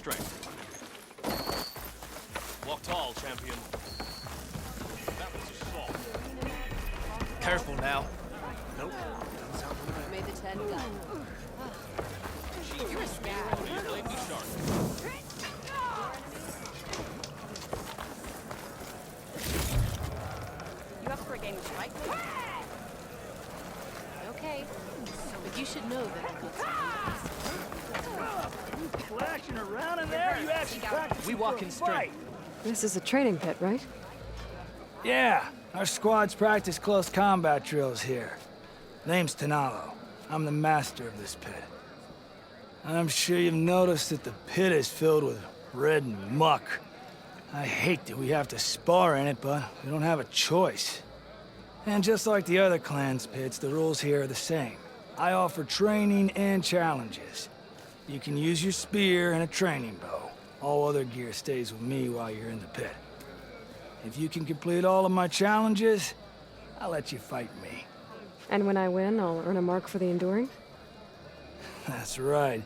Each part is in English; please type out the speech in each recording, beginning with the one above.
strength. Walk tall, champion. That was assault. Careful now. Nope. Made the 10 gun. You're a scout. You played me sharp. You up for a game of strike? Okay. But you should know that I'm good. Flashing around in there? You actually practice. We walk in straight. This is a training pit, right? Yeah, our squads practice close combat drills here. Name's Tenalo. I'm the master of this pit. I'm sure you've noticed that the pit is filled with red muck. I hate that we have to spar in it, but we don't have a choice. And just like the other clans' pits, the rules here are the same. I offer training and challenges. You can use your spear and a training bow. All other gear stays with me while you're in the pit. If you can complete all of my challenges, I'll let you fight me. And when I win, I'll earn a mark for the enduring? That's right.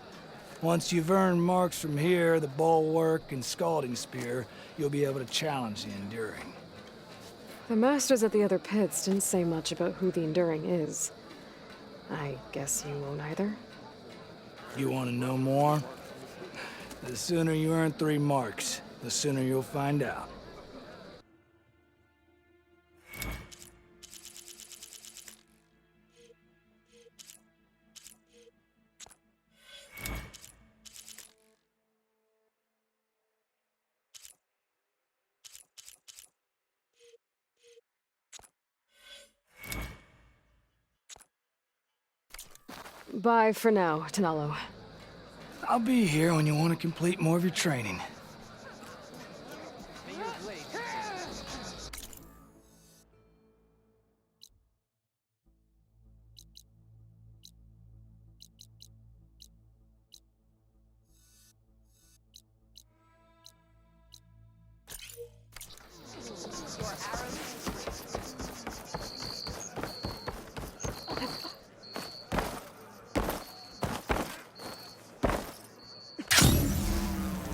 Once you've earned marks from here, the bulwark and scalding spear, you'll be able to challenge the enduring. The masters at the other pits didn't say much about who the enduring is. I guess you won't either? You want to know more? The sooner you earn 3 marks, the sooner you'll find out. Bye for now, Tenalo. I'll be here when you want to complete more of your training.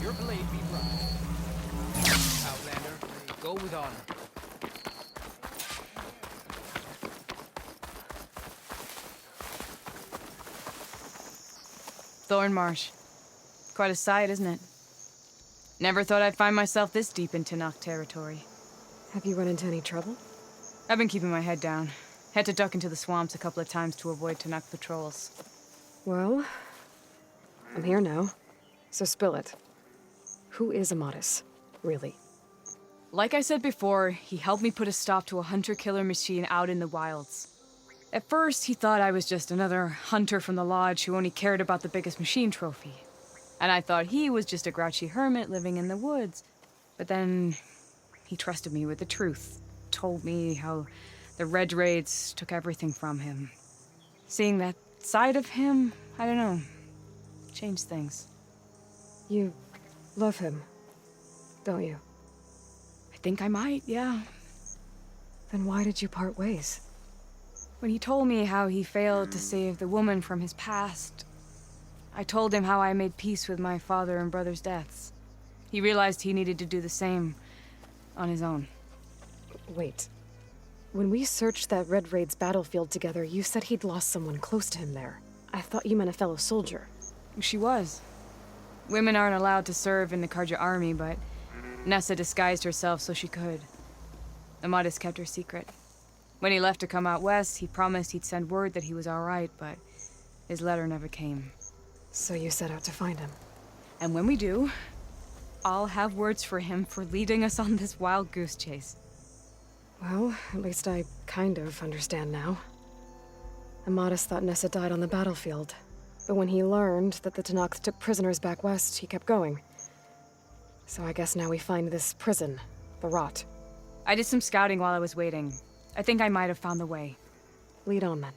Your blade be bright. Outlander, go with honor. Thornmarsh. Quite a sight, isn't it? Never thought I'd find myself this deep in Tenach territory. Have you run into any trouble? I've been keeping my head down. Had to duck into the swamps a couple of times to avoid Tenach patrols. Well, I'm here now, so spill it. Who is Amatis, really? Like I said before, he helped me put a stop to a hunter-killer machine out in the wilds. At first, he thought I was just another hunter from the lodge who only cared about the biggest machine trophy. And I thought he was just a grouchy hermit living in the woods. But then, he trusted me with the truth. Told me how the Red Raids took everything from him. Seeing that side of him, I don't know, changed things. You love him, don't you? I think I might, yeah. Then why did you part ways? When he told me how he failed to save the woman from his past, I told him how I made peace with my father and brother's deaths. He realized he needed to do the same on his own. Wait. When we searched that Red Raid's battlefield together, you said he'd lost someone close to him there. I thought you meant a fellow soldier. She was. Women aren't allowed to serve in the Karja army, but Nessa disguised herself so she could. Amatis kept her secret. When he left to come out west, he promised he'd send word that he was all right, but his letter never came. So you set out to find him. And when we do, I'll have words for him for leading us on this wild goose chase. Well, at least I kind of understand now. Amatis thought Nessa died on the battlefield, but when he learned that the Tenach took prisoners back west, he kept going. So I guess now we find this prison, the Rot. I did some scouting while I was waiting. I think I might have found the way. Lead on, then.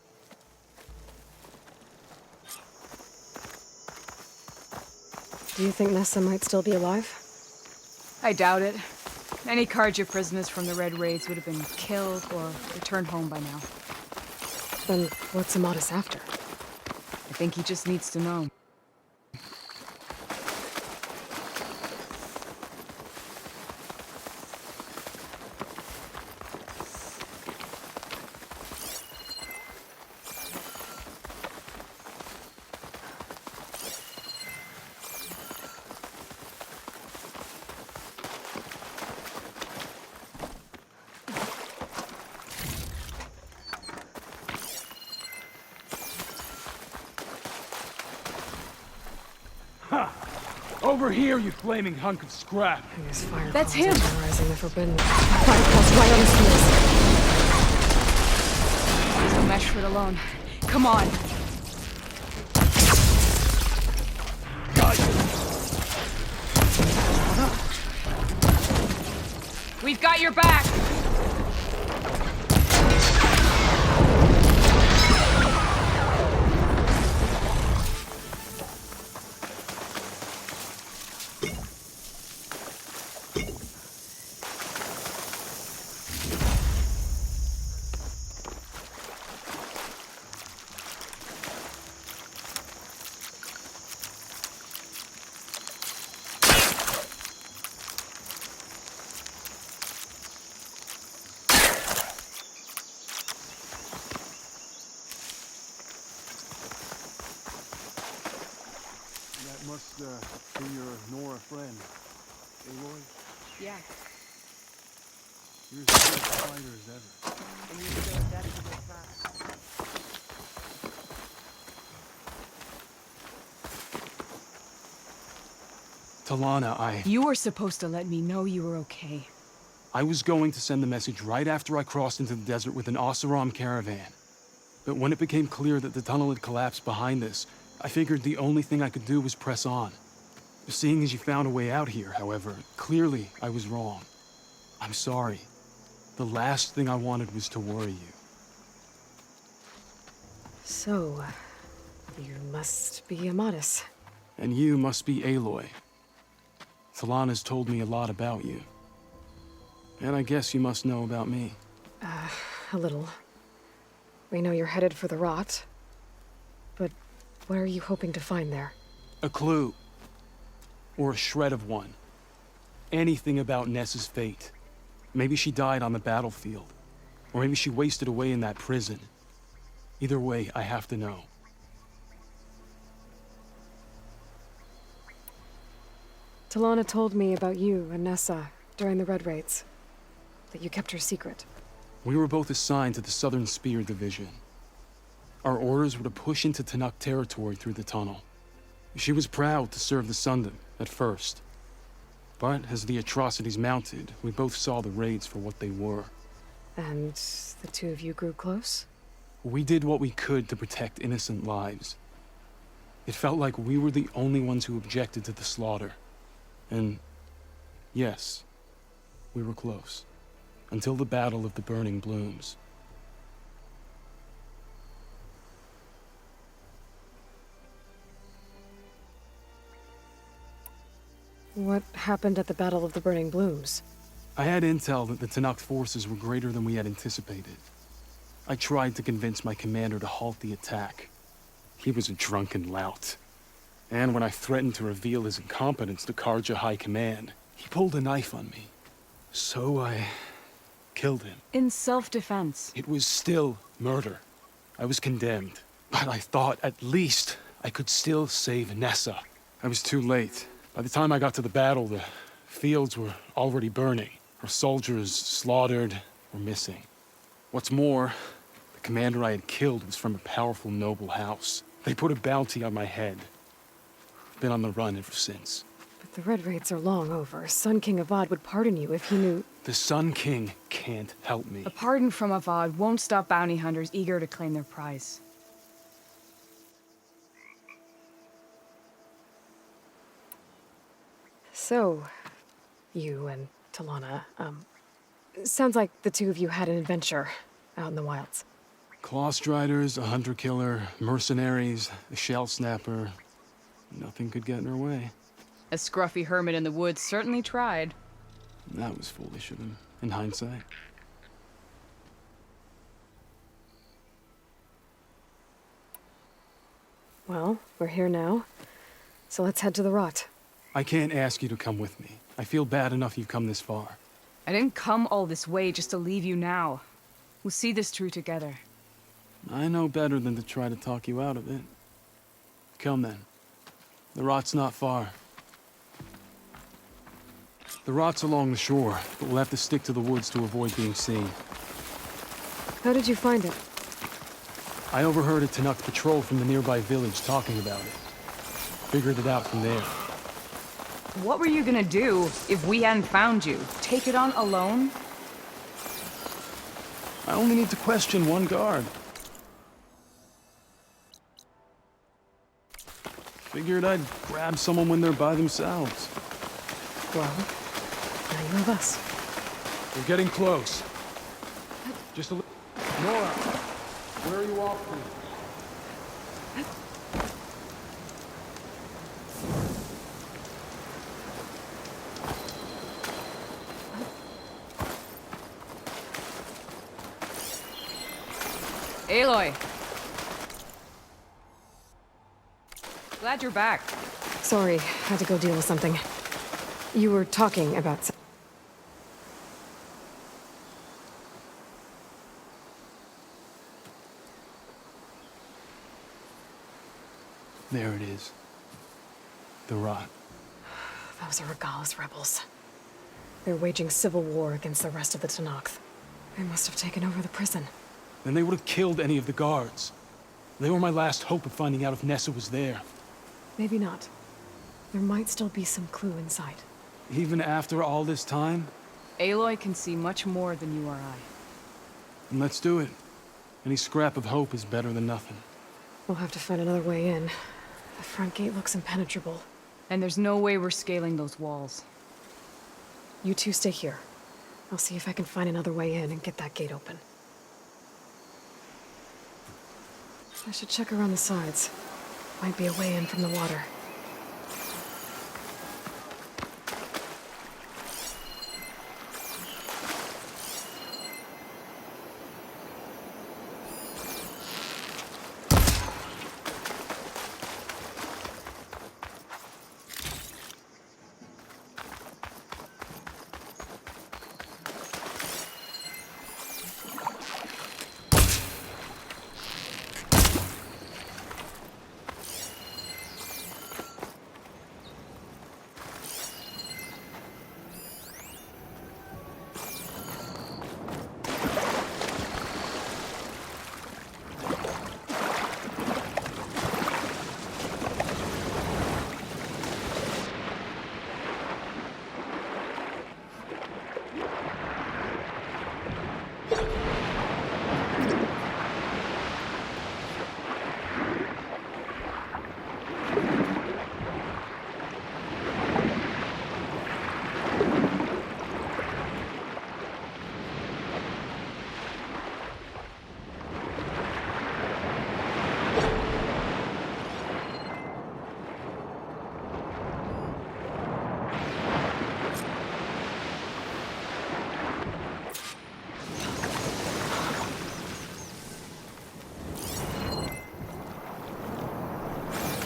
Do you think Nessa might still be alive? I doubt it. Any Karja prisoners from the Red Raids would have been killed or returned home by now. Then what's Amatis after? I think he just needs to know. Over here, you flaming hunk of scrap! His fire That's calls are him. terrorizing the Forbidden West. Fire calls right on his heels. There's no match for it alone. Come on. We've got your back! That must, be your Nora friend. Aloy? Yeah. You're as good a fighter as ever. And you're still adaptable fast. Talana, You were supposed to let me know you were okay. I was going to send the message right after I crossed into the desert with an Oseram caravan. But when it became clear that the tunnel had collapsed behind us, I figured the only thing I could do was press on. Seeing as you found a way out here, however, clearly I was wrong. I'm sorry. The last thing I wanted was to worry you. So, you must be Amadis. And you must be Aloy. Talana's told me a lot about you. And I guess you must know about me. A little. We know you're headed for the rot. But what are you hoping to find there? A clue. Or a shred of one. Anything about Ness's fate. Maybe she died on the battlefield. Or maybe she wasted away in that prison. Either way, I have to know. Talana told me about you and Nessa during the Red Raids. That you kept her secret. We were both assigned to the Southern Spear Division. Our orders were to push into Tanuk territory through the tunnel. She was proud to serve the Sundom at first. But as the atrocities mounted, we both saw the raids for what they were. And the two of you grew close? We did what we could to protect innocent lives. It felt like we were the only ones who objected to the slaughter. And yes, we were close. Until the Battle of the Burning Blooms. What happened at the Battle of the Burning Blooms? I had intel that the Tanakh forces were greater than we had anticipated. I tried to convince my commander to halt the attack. He was a drunken lout. And when I threatened to reveal his incompetence to Karja High Command, he pulled a knife on me. So I killed him. In self-defense. It was still murder. I was condemned. But I thought at least I could still save Nessa. I was too late. By the time I got to the battle, the fields were already burning. Our soldiers slaughtered or missing. What's more, the commander I had killed was from a powerful noble house. They put a bounty on my head. I've been on the run ever since. But the Red Raids are long over. Sun King Avad would pardon you if he knew... The Sun King can't help me. A pardon from Avad won't stop bounty hunters eager to claim their prize. So, you and Talana, sounds like the two of you had an adventure out in the wilds. Clawstriders, a hunter-killer, mercenaries, a shell snapper. Nothing could get in her way. A scruffy hermit in the woods certainly tried. That was foolish of him, in hindsight. Well, we're here now, so let's head to the rot. I can't ask you to come with me. I feel bad enough you've come this far. I didn't come all this way just to leave you now. We'll see this through together. I know better than to try to talk you out of it. Come then. The rot's not far. The rot's along the shore, but we'll have to stick to the woods to avoid being seen. How did you find it? I overheard a Tanukh patrol from the nearby village talking about it. Figured it out from there. What were you gonna do if we hadn't found you? Take it on alone? I only need to question one guard. Figured I'd grab someone when they're by themselves. Well, now you have us. We're getting close. Just a little. Nora, where are you off to? Aloy! Glad you're back. Sorry, had to go deal with something. You were talking about There it is. The rot. those are Regal's rebels. They're waging civil war against the rest of the Tenakth. They must have taken over the prison. Then they would have killed any of the guards. They were my last hope of finding out if Nessa was there. Maybe not. There might still be some clue inside. Even after all this time? Aloy can see much more than you or I. Then let's do it. Any scrap of hope is better than nothing. We'll have to find another way in. The front gate looks impenetrable. And there's no way we're scaling those walls. You two stay here. I'll see if I can find another way in and get that gate open. I should check around the sides. Might be a way in from the water.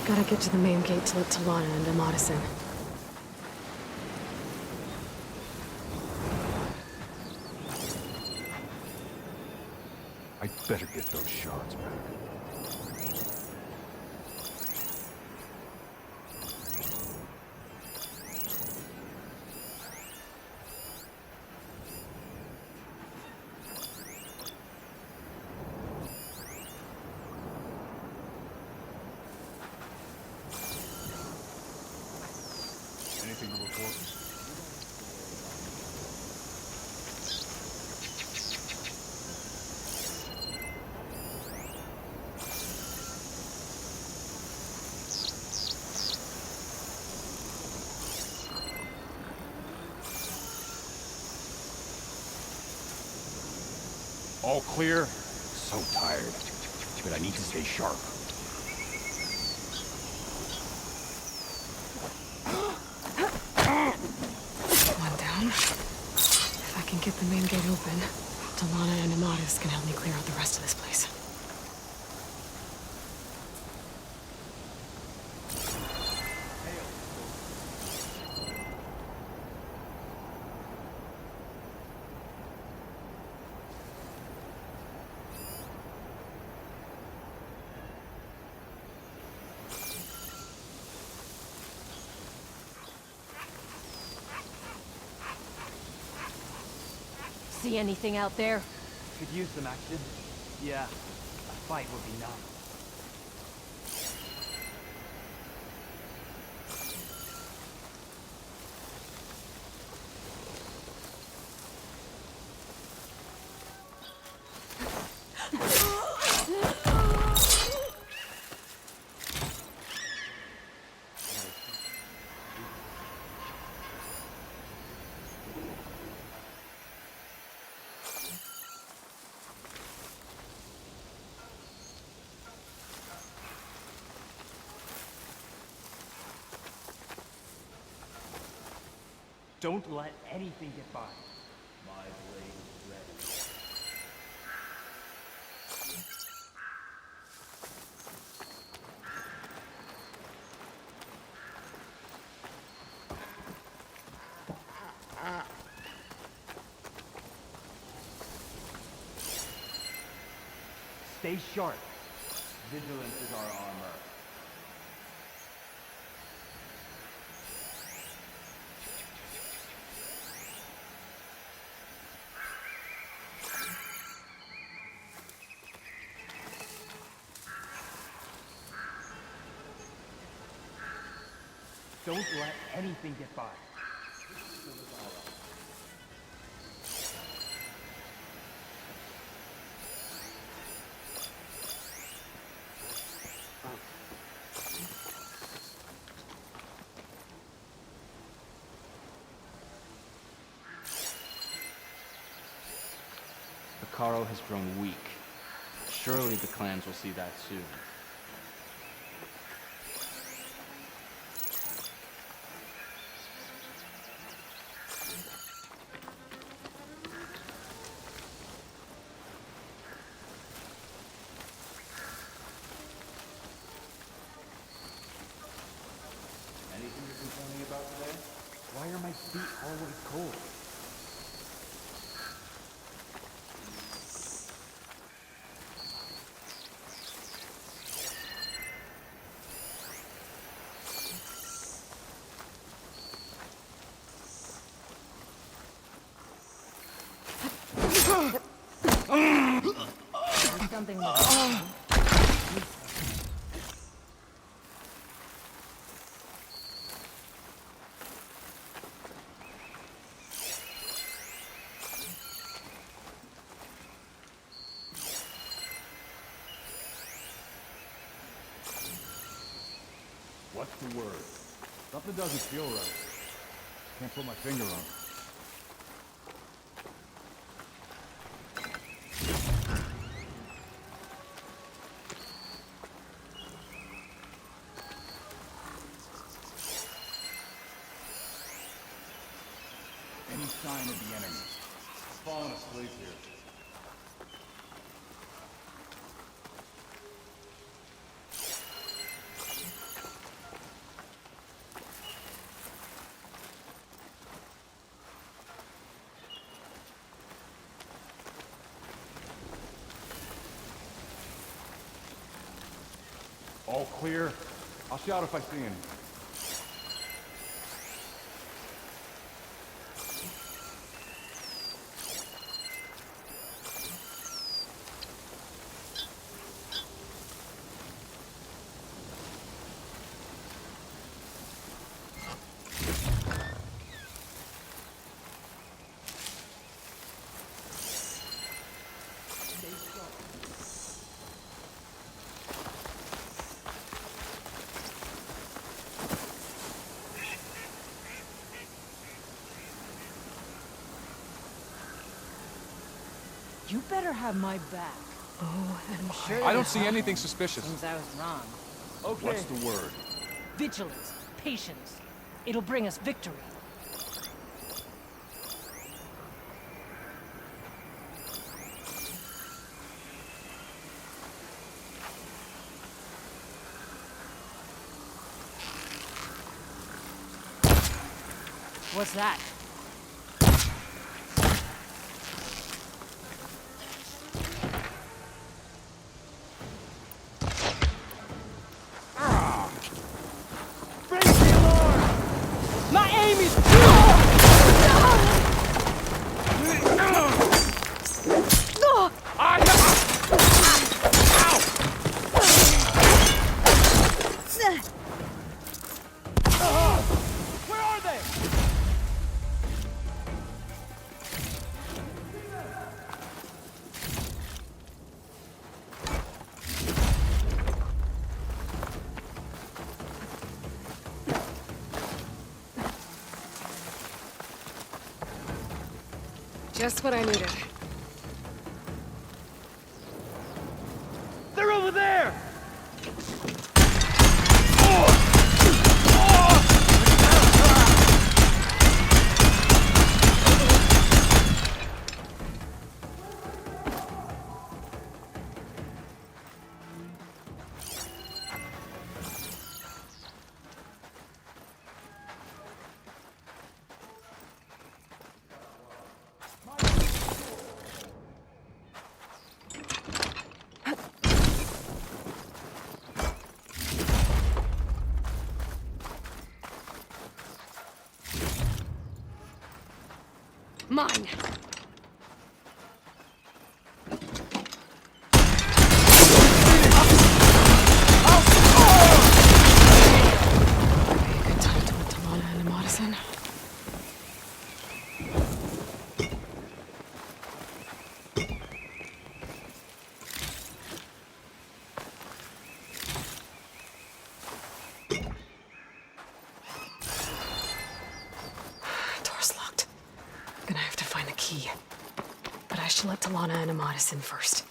Gotta get to the main gate to let Talana and Amatis in. I'd better get those shards back. Anything to report? All clear? So tired, but I need to stay sharp. One down. If I can get the main gate open, Talana and Amatis can help me clear out the rest of this place. See anything out there? Could use some action. Yeah, a fight would be numb. Don't let anything get by. My blade is ready. Stay sharp. Vigilance is our armor. Don't let anything get by. Karo has grown weak. Surely the clans will see that soon. Anything you're complaining about today? Why are my feet always cold? There's something wrong. What's the word? Something doesn't feel right. Can't put my finger on it. Any sign of the enemy? Falling asleep here. All clear. I'll shout if I see any. You better have my back. Oh, I'm sure I don't see anything suspicious. Seems I was wrong. Okay. What's the word? Vigilance, patience. It'll bring us victory. What's that? My aim is Where are they? just what I needed. They're over there! Mine! Good time to look to Lana and Madison. Door's locked. Gonna have to find the key. But I should let Talana and Amadis in first.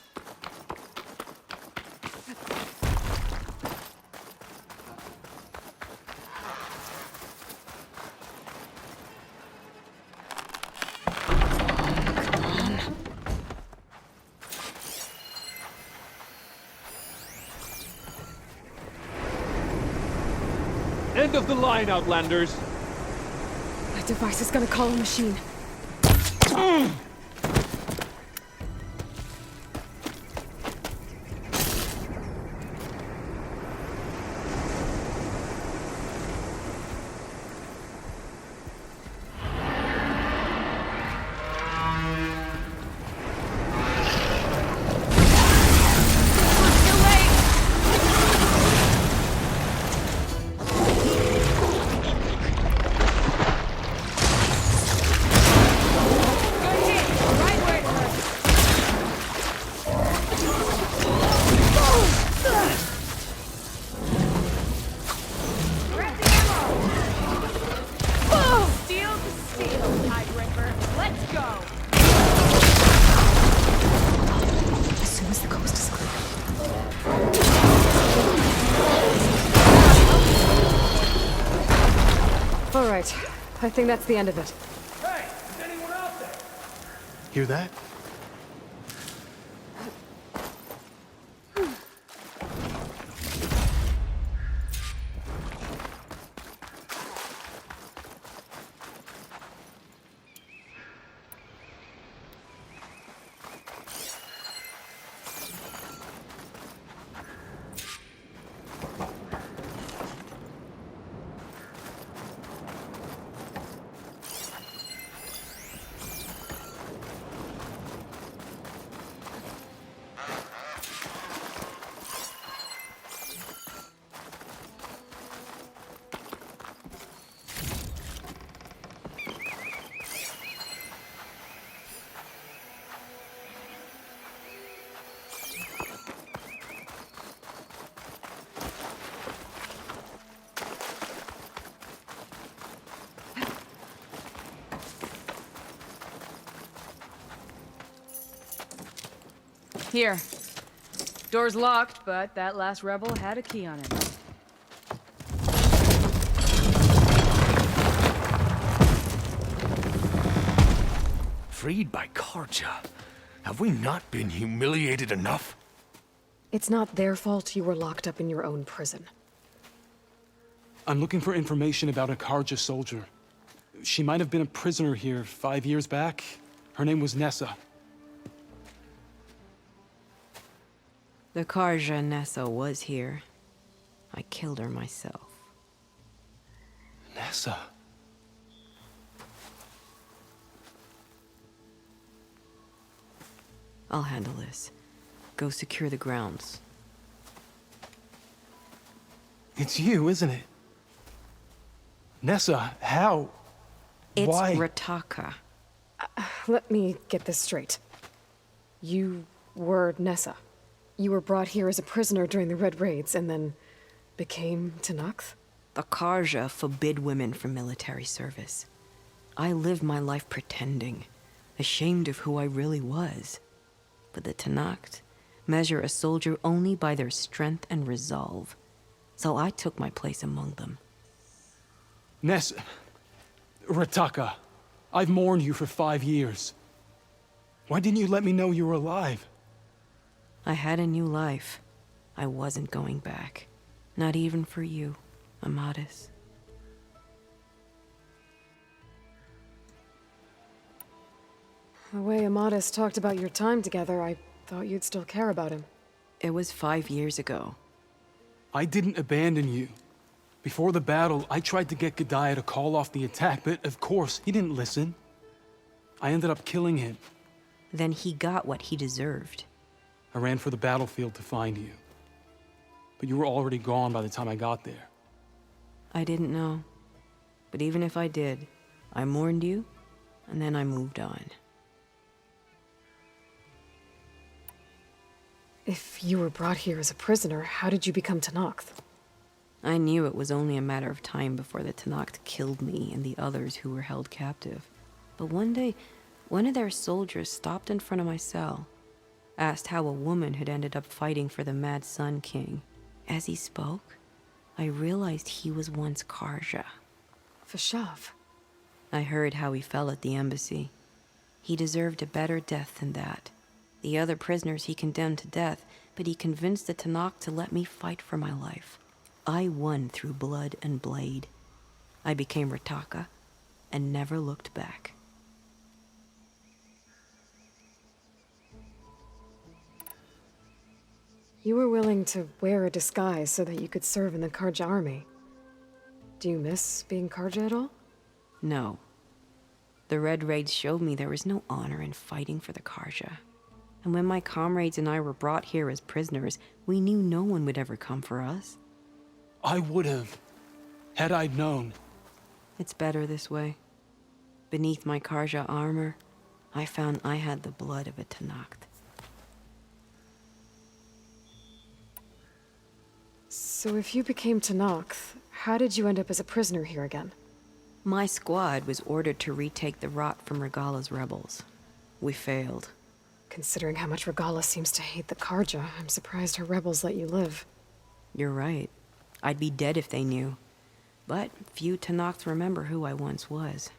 End of the line, Outlanders! That device is gonna call a machine. As soon as the coast is clear. All right. I think that's the end of it. Hey, is anyone out there? Hear that? Here. Door's locked, but that last rebel had a key on it. Freed by Karja. Have we not been humiliated enough? It's not their fault you were locked up in your own prison. I'm looking for information about a Karja soldier. She might have been a prisoner here 5 years back. Her name was Nessa. The Karja Nessa was here. I killed her myself. Nessa? I'll handle this. Go secure the grounds. It's you, isn't it? Nessa, how? It's Why? Rataka. Let me get this straight. You were Nessa. You were brought here as a prisoner during the Red Raids and then became Tenakth? The Karja forbid women from military service. I lived my life pretending, ashamed of who I really was. But the Tenakth measure a soldier only by their strength and resolve. So I took my place among them. Nessa... Rataka, I've mourned you for 5 years. Why didn't you let me know you were alive? I had a new life. I wasn't going back. Not even for you, Amadis. The way Amadis talked about your time together, I thought you'd still care about him. It was 5 years ago. I didn't abandon you. Before the battle, I tried to get G'daiah to call off the attack, but of course, he didn't listen. I ended up killing him. Then he got what he deserved. I ran for the battlefield to find you. But you were already gone by the time I got there. I didn't know. But even if I did, I mourned you, and then I moved on. If you were brought here as a prisoner, how did you become Tenakth? I knew it was only a matter of time before the Tenakth killed me and the others who were held captive. But one day, one of their soldiers stopped in front of my cell, asked how a woman had ended up fighting for the Mad Sun King. As he spoke, I realized he was once Karja. Vashav. I heard how he fell at the embassy. He deserved a better death than that. The other prisoners he condemned to death, but he convinced the Tenakth to let me fight for my life. I won through blood and blade. I became Rataka and never looked back. You were willing to wear a disguise so that you could serve in the Karja army. Do you miss being Karja at all? No. The Red Raids showed me there was no honor in fighting for the Karja. And when my comrades and I were brought here as prisoners, we knew no one would ever come for us. I would have, had I known. It's better this way. Beneath my Karja armor, I found I had the blood of a Tenakth. So if you became Tenakth, how did you end up as a prisoner here again? My squad was ordered to retake the Rot from Regala's rebels. We failed. Considering how much Regala seems to hate the Karja, I'm surprised her rebels let you live. You're right. I'd be dead if they knew. But few Tenakth remember who I once was.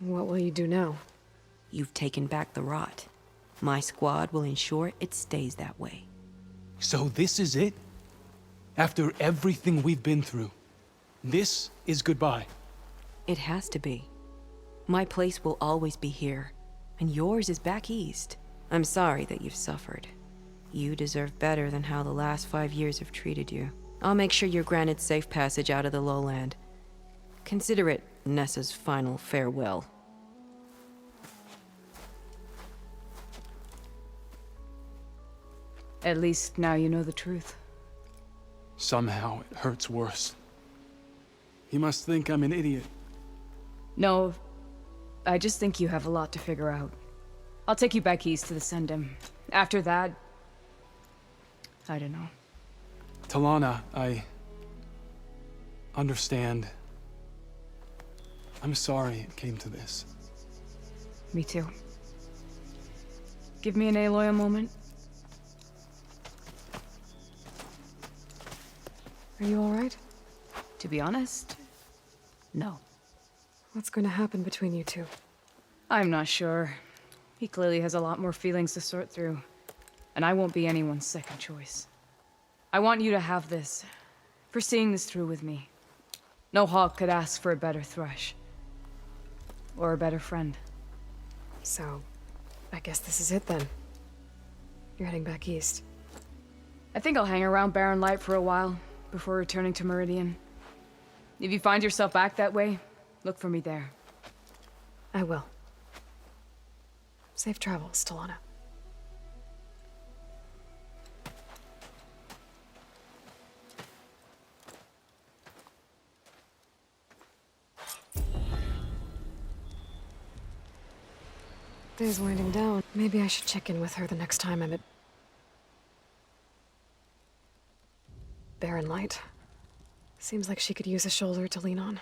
What will you do now? You've taken back the Rot. My squad will ensure it stays that way. So this is it? After everything we've been through, this is goodbye. It has to be. My place will always be here, and yours is back east. I'm sorry that you've suffered. You deserve better than how the last 5 years have treated you. I'll make sure you're granted safe passage out of the lowland. Consider it Nessa's final farewell. At least now you know the truth. Somehow it hurts worse. He must think I'm an idiot. No, I just think you have a lot to figure out. I'll take you back east to the Sendem. After that, I don't know. Talana, I understand. I'm sorry it came to this. Me too. Give me an Aloy a moment. Are you all right? To be honest, no. What's going to happen between you two? I'm not sure. He clearly has a lot more feelings to sort through. And I won't be anyone's second choice. I want you to have this, for seeing this through with me. No hawk could ask for a better thrush. Or a better friend. So, I guess this is it then. You're heading back east. I think I'll hang around Barren Light for a while, before returning to Meridian. If you find yourself back that way, look for me there. I will. Safe travels, Talana. Day's winding down. Maybe I should check in with her the next time I'm at Barren Light. Seems like she could use a shoulder to lean on.